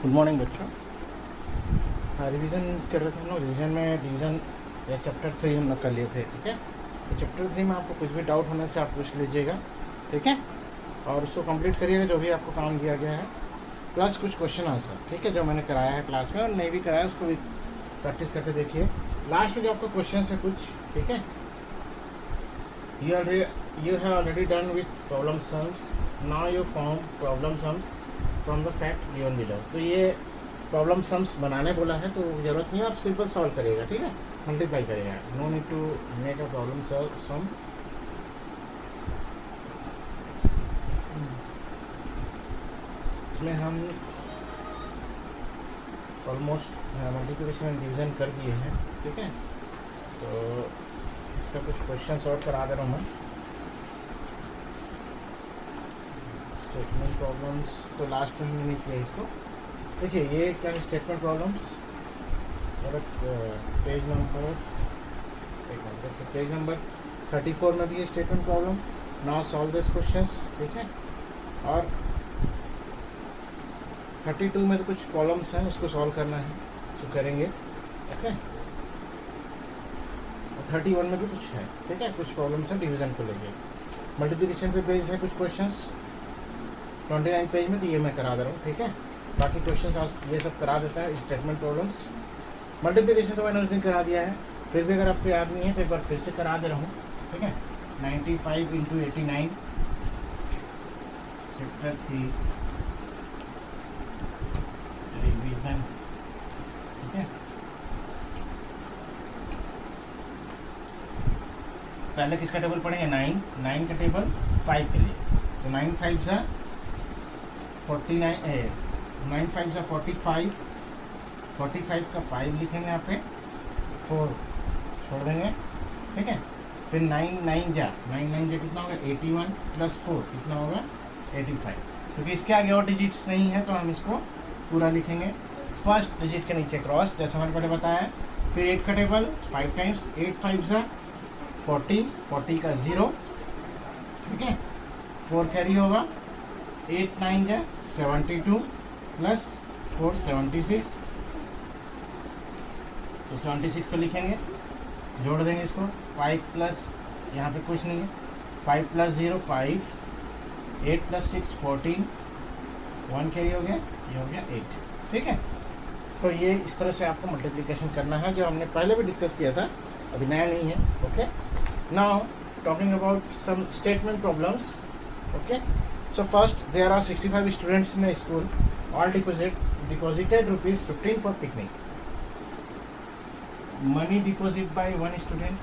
Good morning बच्चों। Revision कर रहे थे हम लोग। रिवीजन में डिवीजन या चैप्टर 3 हम लोग कर लिए थे। ठीक है, तो चैप्टर 3 में आपको कुछ भी डाउट होने से आप पूछ लीजिएगा। ठीक है, और उसको कंप्लीट करिएगा जो भी आपको काम दिया गया है, प्लस कुछ क्वेश्चन आंसर। ठीक है, जो मैंने कराया है क्लास में और नहीं भी कराया उसको भी प्रैक्टिस करके देखिए। लास्ट में जो आपको क्वेश्चन है कुछ, ठीक है, you have already done with problem sums. Now you form problem sums from the fact given below. तो ये प्रॉब्लम सम्स बनाने बोला है तो जरूरत नहीं है, आप सिंपल सॉल्व करिएगा। ठीक है, मल्टीप्लाई करिएगा, no need to make a problem sum. इसमें हम ऑलमोस्ट मल्टीप्लिकेशन एंड डिवीजन कर दिए हैं। ठीक है, तो इसका कुछ क्वेश्चन सॉल्व करा दे रहा हूँ मैं। स्टेटमेंट प्रॉब्लम्स तो लास्ट में नहीं किया इसको। देखिए ये क्या है, स्टेटमेंट प्रॉब्लम्स और पेज नंबर 34 में भी है statement problem. Now solve this questions. ठीक है, और 32 में तो कुछ प्रॉब्लम्स हैं उसको सॉल्व करना है तो करेंगे। ओके, 31 में भी कुछ है। ठीक है, कुछ प्रॉब्लम्स हैं डिवीजन को लेके। मल्टीप्लिकेशन पे पेज है कुछ क्वेश्चंस 29 पेज में, तो ये मैं करा दे रहा हूँ। ठीक है, बाकी क्वेश्चंस आज ये सब करा देता है। स्टेटमेंट प्रॉब्लम्स, मल्टीप्लिकेशन तो मैंने उस दिन करा दिया है, फिर भी अगर आपको याद नहीं है तो एक बार फिर से करा दे रहा हूँ। ठीक है, 95 × 89 चैप्टर 3 रिवीजन। ठीक है, पहले किसका टेबल पढ़ेंगे? 9 का टेबल 5 के लिए। तो 9 5 सा 49, 9 5 सा 45, 45 का 5 लिखेंगे यहाँ पे, 4 छोड़ देंगे। ठीक है, फिर 9 9 जा कितना होगा? 81 + 4 कितना होगा? 85। क्योंकि इसके आगे और डिजिट्स नहीं है तो हम इसको पूरा लिखेंगे। फर्स्ट डिजिट के नीचे क्रॉस, जैसे मैंने पहले बताया। फिर 8 का टेबल 5 टाइम्स, 8 5 सा 40, 40 का 0। ठीक है, 4 कैरी होगा, 8 9 जा 72 + 4 76। तो 76 को लिखेंगे, जोड़ देंगे इसको। 5 प्लस यहाँ पे कुछ नहीं है, 5 + 0 5, 8 + 6 14, 1 कैरी हो गया, ये हो गया 8। ठीक है, तो ये इस तरह से आपको मल्टीप्लिकेशन करना है, जो हमने पहले भी डिस्कस किया था, अभी नया नहीं है। Okay, now talking about some statement problems. Okay, so first there are 65 students in a school, all deposited rupees 15 for picnic. Money deposited by one student,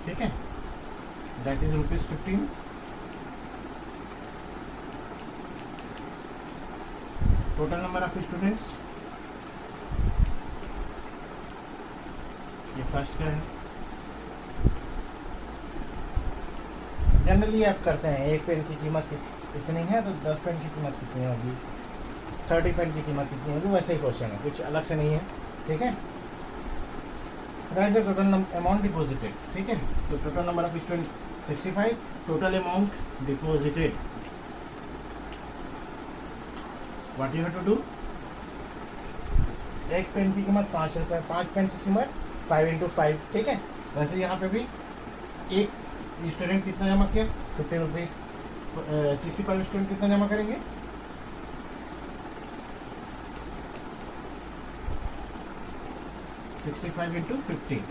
ठीक है, that is rupees 15. Total number of students, ये first का है। Generally आप करते हैं एक pen की कीमत कितनी है तो 10 पेन की कीमत कितनी होगी, 30 पेन की कीमत कितनी होगी, वैसे ही क्वेश्चन है, कुछ अलग से नहीं है। ठीक है, write the total amount deposited. ठीक है, तो total number of student 65, total amount deposited. What you have to do, एक पेन की कीमत 5 रुपये, 5 पेन की कीमत 5 × 5। ठीक है, वैसे यहाँ पे भी एक स्टूडेंट कितना जमा किया? 50 रुपीज़। 65 स्टूडेंट कितना जमा करेंगे? 65 × 15।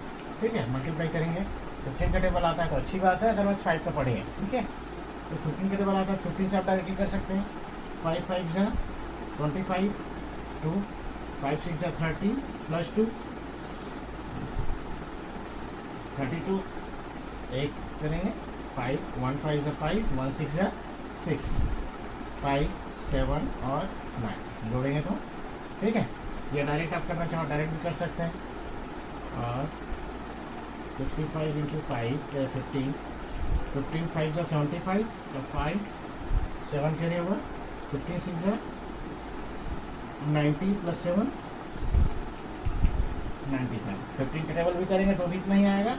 ठीक है, मल्टीप्लाई करेंगे। 15 का टेबल आता है तो अच्छी बात है, अदरवाइज 5 का पढ़ेंगे। ठीक है, तो 15 का टेबल आता है, 15 से आप डायरेक्टली कर सकते हैं। 5 5 जा 25, 2 5 6 जा 30 + 2 32, एक करेंगे। 5 1 5 जा 5, 1 6 जा 6, 5 7 और 9 जोड़ेंगे तो। ठीक है, ये डायरेक्ट आप करना चाहो डायरेक्ट भी कर सकते हैं। और 65 × 5 15, 15 5 जा 75 तो 5 7 कैरी होगा, 15 6 जा 90 + 7 97। 15 का टेबल भी करेंगे तो भी इतना ही आएगा।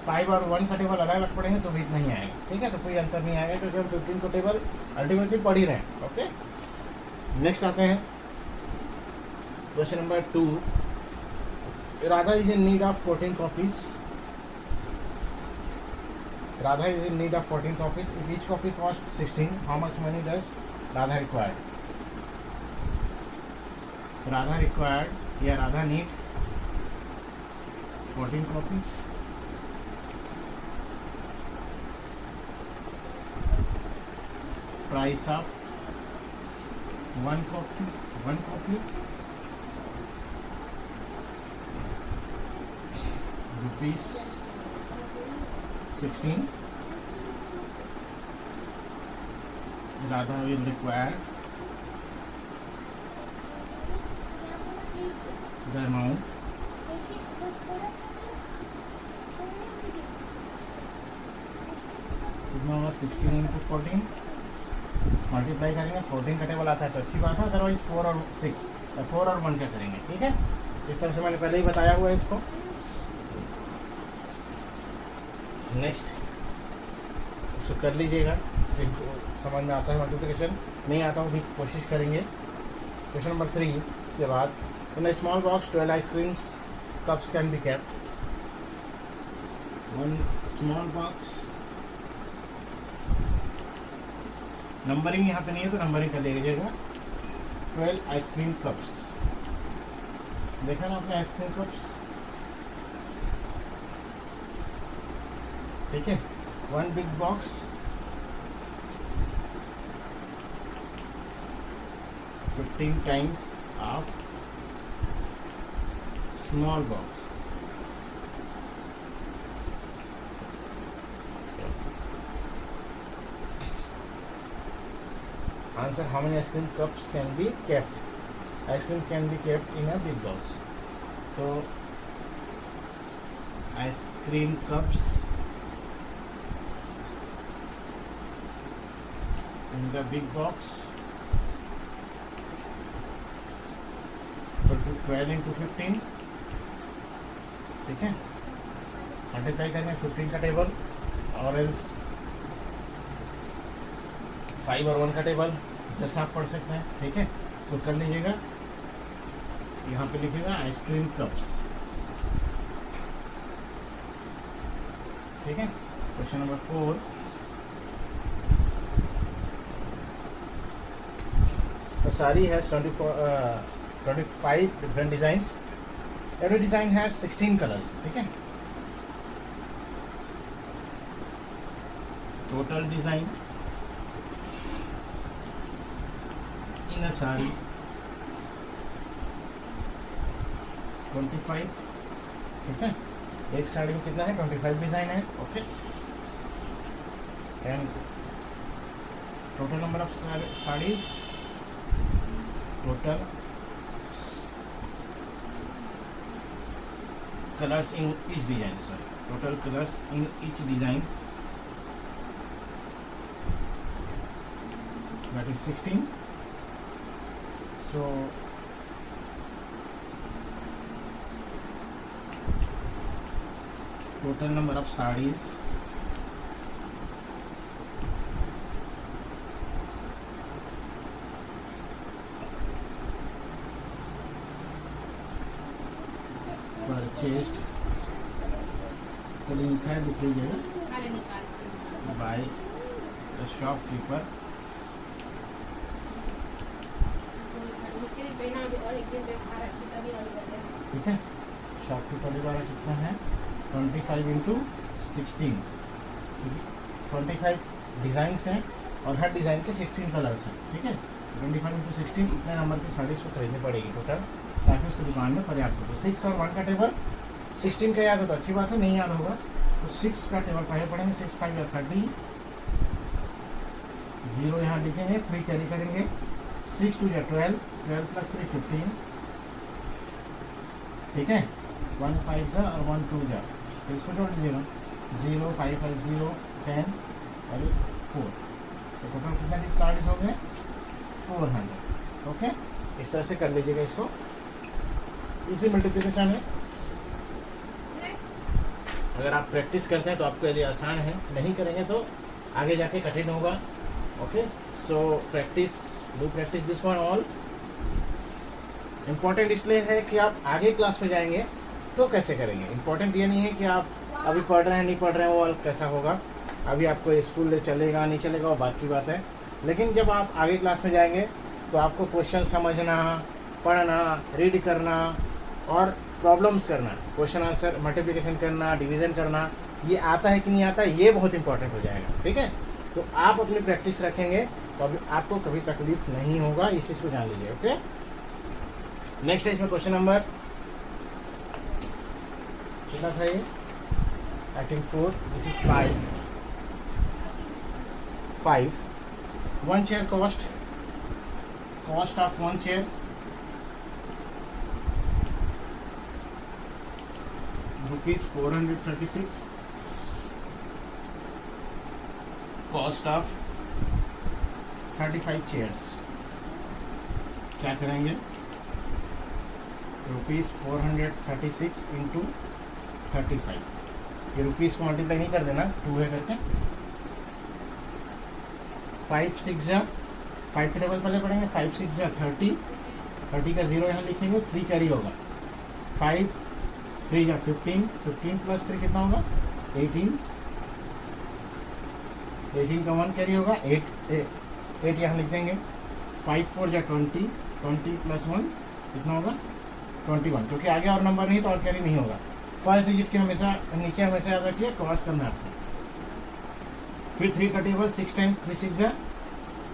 5 और 1 का टेबल अलग अलग पढ़ेंगे तो भी नहीं आएगा, ठीक है। तो कोई अंतर नहीं आएगा क्योंकि हम 15 को टेबल अल्टीमेटली पढ़ ही रहे हैं, ओके। नेक्स्ट आते हैं question number 2। Radha is in need of 14 copies. Radha is in need of 14 copies. If each copy cost 16, how much money does Radha required? Radha required या Radha need 14 copies. Price of one copy rupees 16. Radha will require the amount कितना होगा 16 into 14 multiply करेंगे, 14 का table आता है तो अच्छी बात है, अदरवाइज 4 और 6 या 4 और 1 क्या करेंगे, ठीक है। इस तरह से मैंने पहले ही बताया हुआ है इसको। नेक्स्ट इसको कर लीजिएगा, समझ में आता है मल्टीप्लिकेशन, नहीं आता वो भी कोशिश करेंगे। क्वेश्चन नंबर 3 इसके बाद, in a small box 12 ice creams cups can be kept. One small box, numbering यहाँ पे नहीं है तो नंबरिंग कर लीजिएगा। 12 आइसक्रीम कप्स, देखा ना आपने आइसक्रीम कप्स, ठीक है। 1 big box, 15 times of small box. Answer, how many ice cream cups can be kept? Ice cream can be kept in a big box. So, ice cream cups in the big box equal to 12 into 15, ठीक है। Multiply करेंगे 15 का table और else 5 और 1 का table, जैसा आप पढ़ सकते हैं, ठीक है। तो कर लीजिएगा, यहाँ पे लिखिएगा आइसक्रीम कप्स, ठीक है। Question number 4, the sari has 25 different designs, every design has 16 colours, ठीक है। टोटल डिजाइन इन अ साड़ी 25, ठीक है। एक साड़ी में कितना है? 25 डिजाइन है, okay. And total number of saris, total colours in each design, sir total colours in each design, that is 16. So total number of sarees purchased, तो लिखा है, दिख लीजिएगा, by the shopkeeper ठीक है। शॉपकीपर द्वारा कितना है? 25 इंटू 16, 25 डिज़ाइंस हैं और हर डिज़ाइन के 16 कलर्स हैं, ठीक है। 25 इंटू 16 इतने नंबर की साड़ी इसको खरीदनी पड़ेगी टोटल, ताकि उसकी दुकान में पर्याप्त हो। 6 और 1 का टेबल, 16 का याद हो तो अच्छी बात है, नहीं याद होगा तो 6 का टेबल पहले पढ़ेंगे, 6 5 या 30, 0 यहाँ लिखेंगे, 3 कैरी करेंगे, 6 2 या 12, 12 प्लस 3 15, ठीक है। 1 5 जा और 1 2 जा, तो इसको जोड़ दीजिएगा, 0 5 5 0 10 और 4, तो टोटल कितना की साड़ीज हो गए? 400, ओके। इस तरह से कर लीजिएगा इसको, इसी मल्टीप्लिकेशन है, अगर आप प्रैक्टिस करते हैं तो आपके लिए आसान है, नहीं करेंगे तो आगे जाके कठिन होगा। Okay, so practice this one all. Important इसलिए है कि आप आगे क्लास में जाएंगे तो कैसे करेंगे। इम्पोर्टेंट ये नहीं है कि आप अभी पढ़ रहे हैं नहीं पढ़ रहे हैं वो कैसा होगा, अभी आपको स्कूल चलेगा नहीं चलेगा वो बात की बात है। लेकिन जब आप आगे क्लास में जाएंगे तो आपको क्वेश्चन समझना, पढ़ना, रीड करना और प्रॉब्लम्स करना, क्वेश्चन आंसर, मल्टीप्लिकेशन करना, डिवीजन करना, ये आता है कि नहीं आता, ये बहुत इंपॉर्टेंट हो जाएगा। ठीक है, तो आप अपनी प्रैक्टिस रखेंगे तो अभी आपको कभी तकलीफ नहीं होगा, इस चीज़ को जान लीजिए। ओके, नेक्स्ट है इसमें क्वेश्चन नंबर कितना था ये, I think 4, this is 5। 1 chair cost of 1 chair rupees 436, cost of 35 chairs। क्या करेंगे, रुपीज़ 436 इंटू 35, ये रुपीज़ को मल्टीप्लाई नहीं कर देना, 2 है करके, 5 6 जा 5 के टेबल पहले पढ़ेंगे, 5 6 जा 30, 30 का 0 यहाँ लिखेंगे, 3 कैरी होगा, 5 3 जा 15, 15 प्लस 3 कितना होगा 18, 18 का 1 कैरी होगा, 8 यहाँ लिख देंगे, 5 4 जा 20, 20 प्लस 1 कितना होगा 21, क्योंकि आगे और नंबर नहीं तो और कैरी नहीं होगा। फर्स्ट डिजिट के हमेशा नीचे हमेशा याद रखिए, क्रॉस करना है आपको। फिर 3 का टेबल, 6 टाइम 3 6 जा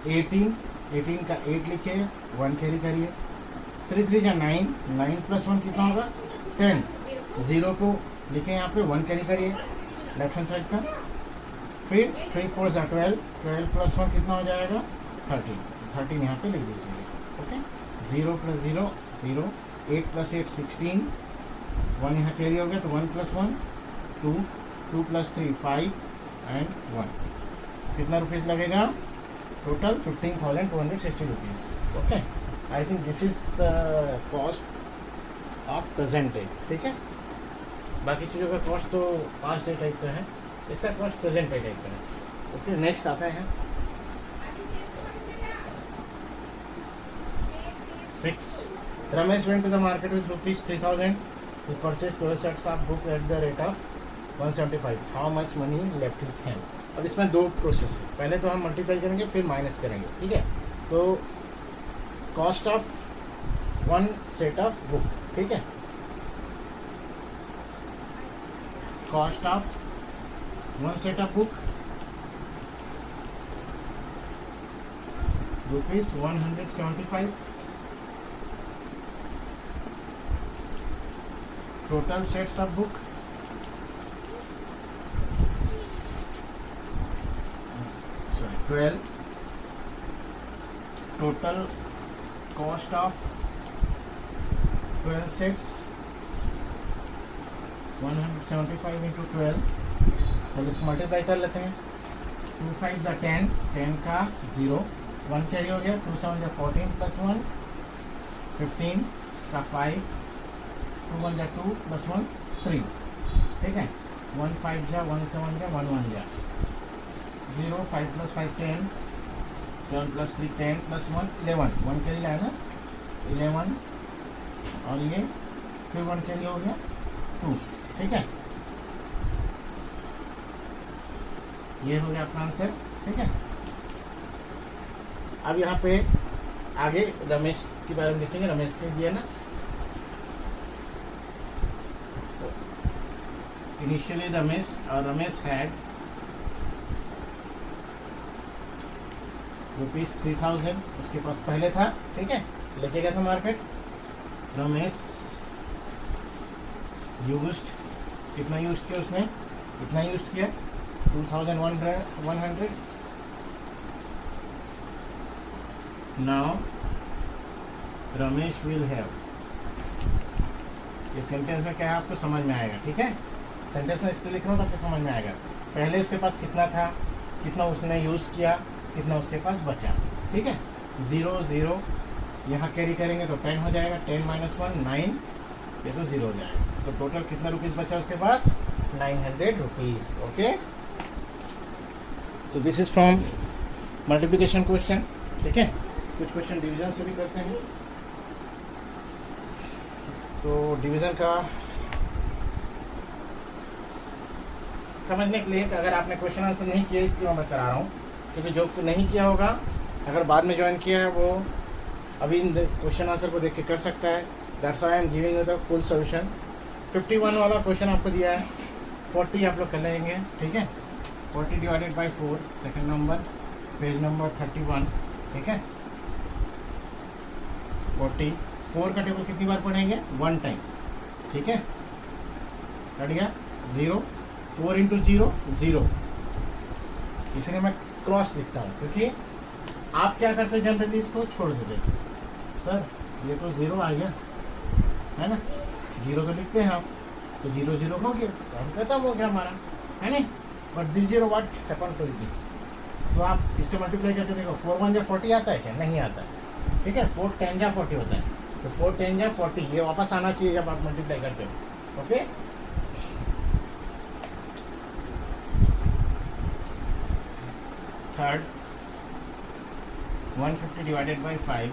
18, 18 का 8 लिखिए, 1 कैरी करिए, 3 3 जा 9, 9 प्लस 1 कितना होगा 10, 0 को लिखे यहाँ पे, 1 कैरी करिए लेफ्ट हैंड साइड का, फिर 3 4 जा 12, 12 प्लस 1 कितना हो जाएगा 13, 13 यहाँ पे लिख दीजिए। ओके, 0 प्लस 0 0, 8 प्लस 8 16, 1 यहाँ कैरी हो गया तो 1 प्लस 1 2, 2 प्लस 3 5 एंड 1, कितना रुपीज़ लगेगा total 15,260 rupees. Okay, I think this is the cost of present day. ठीक है, बाकी चीज़ों का कॉस्ट तो पास्ट डे टाइप का है, इसका कॉस्ट प्रेजेंट डे टाइप का है। ओके, नेक्स्ट आता है 6। Ramesh went to the market with rupees 3,000 to purchase 12 sets of book at the rate of 175. How much money left with him? अब इसमें 2 process है, पहले तो हम मल्टीप्लाई करेंगे फिर माइनस करेंगे। ठीक है, तो cost of 1 set of book, ठीक है, cost of 1 set of book rupees 175, total sets of book sorry 12, total cost of 12 sets 175 into 12, पहले इसको मल्टीप्लाई कर लेते हैं, 2 5 जा 10, 10 का 0, 1 कैरी हो गया, 2 7 जा 14 प्लस 1 15 का 5, 2 1 जा 2 प्लस 1 3, ठीक है, 1 5 जा 1 7 जा 1 1 जा 0, 5 प्लस 5 10, 7 प्लस 3 10 प्लस 1 11, 1 कैरी लाया ना 11, और ये फिर 1 कैरी हो गया 2, ठीक है, ये हो गया आपका आंसर। ठीक है, अब यहाँ पे आगे रमेश के बारे में लिखेंगे, रमेश ने दिया ना, इनिशियली रमेश हैड रुपीज 3,000 उसके पास पहले था। ठीक है, लेके गया था मार्केट, रमेश यूज्ड, कितना यूज किया उसने, कितना यूज किया 2,100। नाउ रमेश विल हैव, ये सेंटेंस में क्या है आपको समझ में आएगा। ठीक है, सेंटेंस में इसको लिखना तो आपको समझ में आएगा, पहले उसके पास कितना था, कितना उसने यूज किया, कितना उसके पास बचा। ठीक है, 0 0 यहाँ कैरी करेंगे तो 10 हो जाएगा, 10 - 1 9, ये तो 0 हो जाएगा, तो टोटल कितना रुपीज़ बचा उसके पास 900 rupees. Okay, so this is from multiplication question. ठीक है, कुछ क्वेश्चन डिवीजन से भी करते हैं. तो डिवीजन का समझने के लिए अगर आपने क्वेश्चन आंसर नहीं किया इसलिए मैं करा रहा हूँ, क्योंकि जो नहीं किया होगा अगर बाद में ज्वाइन किया है वो अभी क्वेश्चन आंसर को देख के कर सकता है. That's why I am giving you the full solution. 51 वाला क्वेश्चन आपको दिया है, 40 आप लोग कर लेंगे. ठीक है, 40 divided by 4, second number, page number 31. ठीक है, 44 का टेबल कितनी बार पढ़ेंगे? 1 टाइम. ठीक है, कट गया 0. 4 इंटू 0 0, इसलिए मैं क्रॉस लिखता हूँ, क्योंकि आप क्या करते जनरली इसको छोड़ देते. सर ये तो 0 आ गया है ना, 0 तो लिखते हैं आप, तो 0 0 हो गया, काम खत्म हो गया हमारा, है ना. But this 0 what happen to this, तो आप इससे मल्टीप्लाई करके देखो. 4 1 या 40 आता है क्या? नहीं आता है. ठीक है, 4 10 या 40 होता है, तो 4 10 या 40 ये वापस आना चाहिए जब आप मल्टीप्लाई करते हो. Okay, third 150 divided by 5,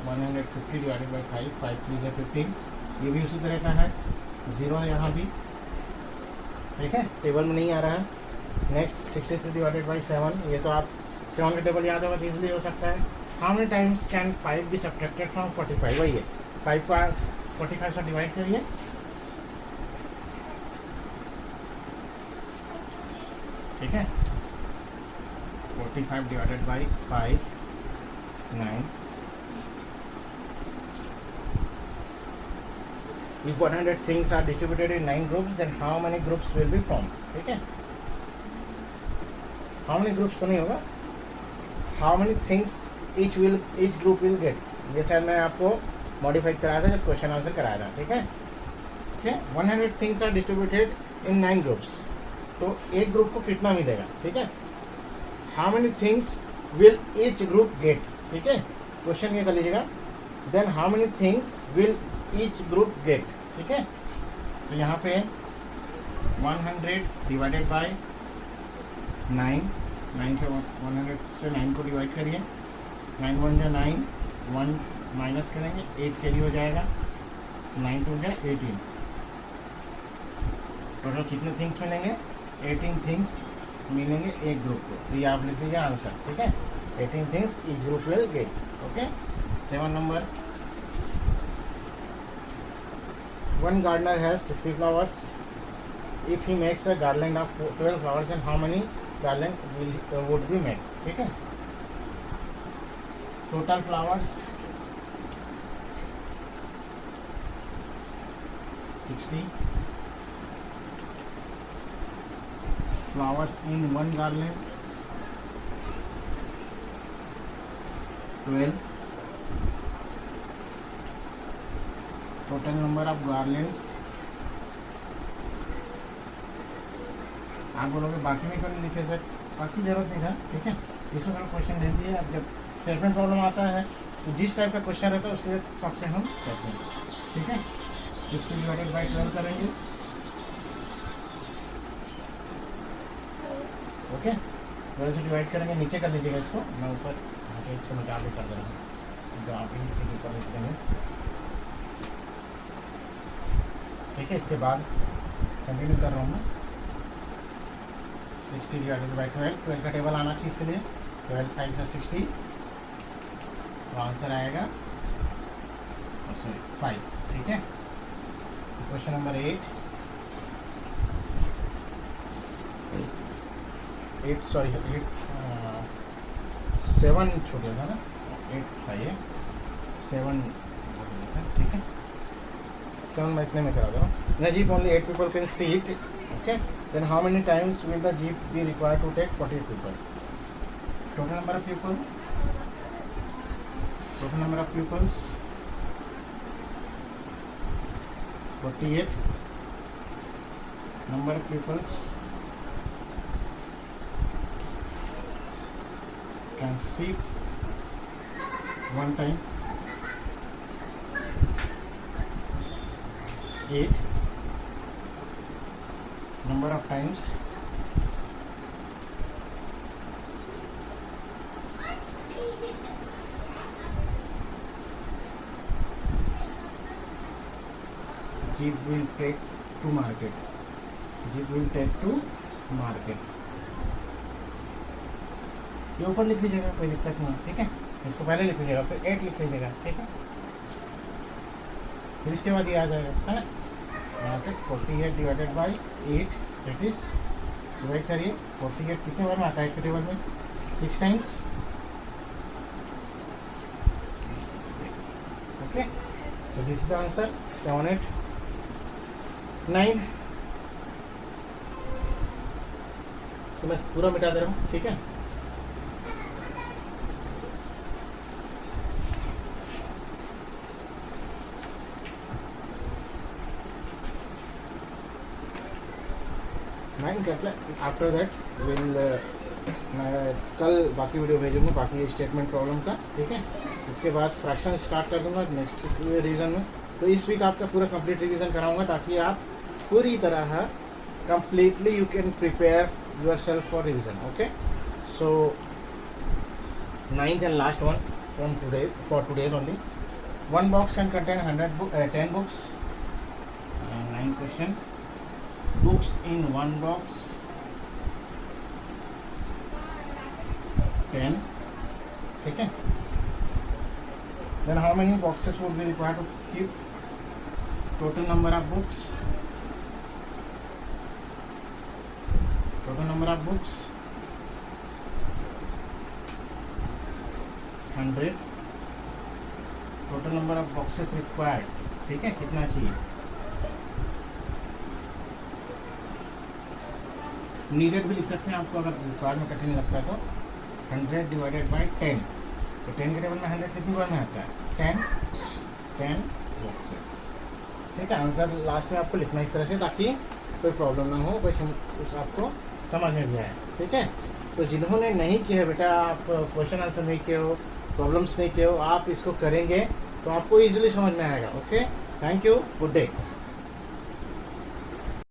150 divided by 5, 5 3 से 15, ये भी उसी तरह का है. 0 है यहाँ भी. ठीक है, टेबल में नहीं आ रहा है. नेक्स्ट 63 डिवाइडेड बाई 7, ये तो आप 7 का टेबल याद होगा तो ईजिली हो सकता है. How many times can 5 be subtracted from 45? वही है, 5 का 45 से डिवाइड करिए. ठीक है, 45 divided by 5, 9. If 100 things are distributed in 9 groups, then how many groups will be formed? ठीक है, how many groups तो नहीं होगा, how many things each group will get. ये शायद मैं आपको मॉडिफाइड कराया था जब क्वेश्चन आंसर कराया था. ठीक है, ठीक है, 100 things are distributed in 9 groups, तो एक ग्रुप को कितना मिलेगा. ठीक है, how many things will each group get. ठीक है, क्वेश्चन ये कर लीजिएगा, then how many things will each group get. ठीक है, तो यहाँ पे 100 डिवाइडेड बाय 9, 9 से 100 से 9 को डिवाइड करिए. 9 1 जा 9, 1 माइनस करेंगे 8 कैरी हो जाएगा. 9 2 जा 18. टोटल कितने थिंग्स मिलेंगे? 18 थिंग्स मिलेंगे एक ग्रुप को. तो ये आप लिख लीजिए आंसर. ठीक है, 18 things each group will get. Okay, 7 number, one gardener has 60 flowers. If he makes a garland of 12 flowers, then how many garland would be made? ठीक है, total flowers 60, flowers in one garland 12, total number of garlands. आप बोलोगे बाकी में क्यों नहीं लिखे sir? बाकी जरूरत नहीं था. ठीक है, इसमें हम क्वेश्चन दे दिए. अब जब स्टेटमेंट प्रॉब्लम आता है तो जिस टाइप का क्वेश्चन रहता है उस हिसाब से हम करते हैं. ठीक है, 60 डिवाइडेड बाई 12 करेंगे. ओके, 12 से डिवाइड करेंगे. नीचे कर लीजिएगा इसको, मैं ऊपर इसको मिटा के कर दे रहा हूँ, तो आप इसी के ऊपर लिख देंगे. ठीक है, इसके बाद कंटिन्यू कर रहा हूँ मैं. 60 डिवाइडेड बाई 12 का टेबल आना चाहिए, इसके लिए 12 5 से 60, तो आंसर आएगा सॉरी 5. ठीक है, क्वेश्चन नंबर 8 7 छूट गया था ना, 8 था ये, 7. ठीक है, 7 मैं इतने में करा दूँ. In a jeep only 8 people can sit. Okay, then how many times will the jeep be required to take 40 people? Total number of people. Total number of pupils 48. Number of pupils can sit one time. 8 number of times jeep will take to market. Jeep will take to market. ये ऊपर लिख लीजिएगा, कोई दिक्कत नहीं, ठीक है। इसको पहले लिख लीजिएगा, फिर 8 लिख लीजिएगा, ठीक है। फिर इसके बाद ये आ जाएगा, है ना। यहाँ पे 48 divided by 8 that is, divide करिए 48 कितने बार में आता है एक टेबल में, 6 टाइम्स। ओके, तो दिस इज द आंसर 789। तो मैं पूरा मिटा दे रहा हूँ, ठीक है। नाइन करते हैं। आफ्टर दैट विल मैं कल बाकी वीडियो भेजूंगा बाकी स्टेटमेंट प्रॉब्लम का, ठीक है। इसके बाद फ्रैक्शन स्टार्ट कर दूंगा नेक्स्ट रिवीजन में। तो इस वीक आपका पूरा कंप्लीट रिवीजन कराऊंगा ताकि आप पूरी तरह completely you can prepare your self for revision. Okay, so 9th and last one from today, for today's only. One box can contain 10 books. 9 question. Books in one box 10, ठीक है। Then how many boxes would be required to keep? Total number of books, total number of books 100, total number of boxes required, ठीक है, कितना चाहिए। Needed भी लिख सकते हैं आपको, अगर रिक्वायर में कठिन लगता है तो 100 डिवाइडेड बाई 10, तो 10 के टेबल में 100 कितनी बार में आता है, 10 बॉक्सेस, ठीक है। आंसर लास्ट में आपको लिखना इस तरह से ताकि कोई प्रॉब्लम ना हो, कुछ आपको समझ में भी आए, ठीक है। तो जिन्होंने नहीं किया है बेटा, आप क्वेश्चन आंसर नहीं किए हो, प्रॉब्लम्स नहीं किए हो, आप इसको करेंगे तो आपको ईजिली समझ में आएगा। Okay, thank you, good day.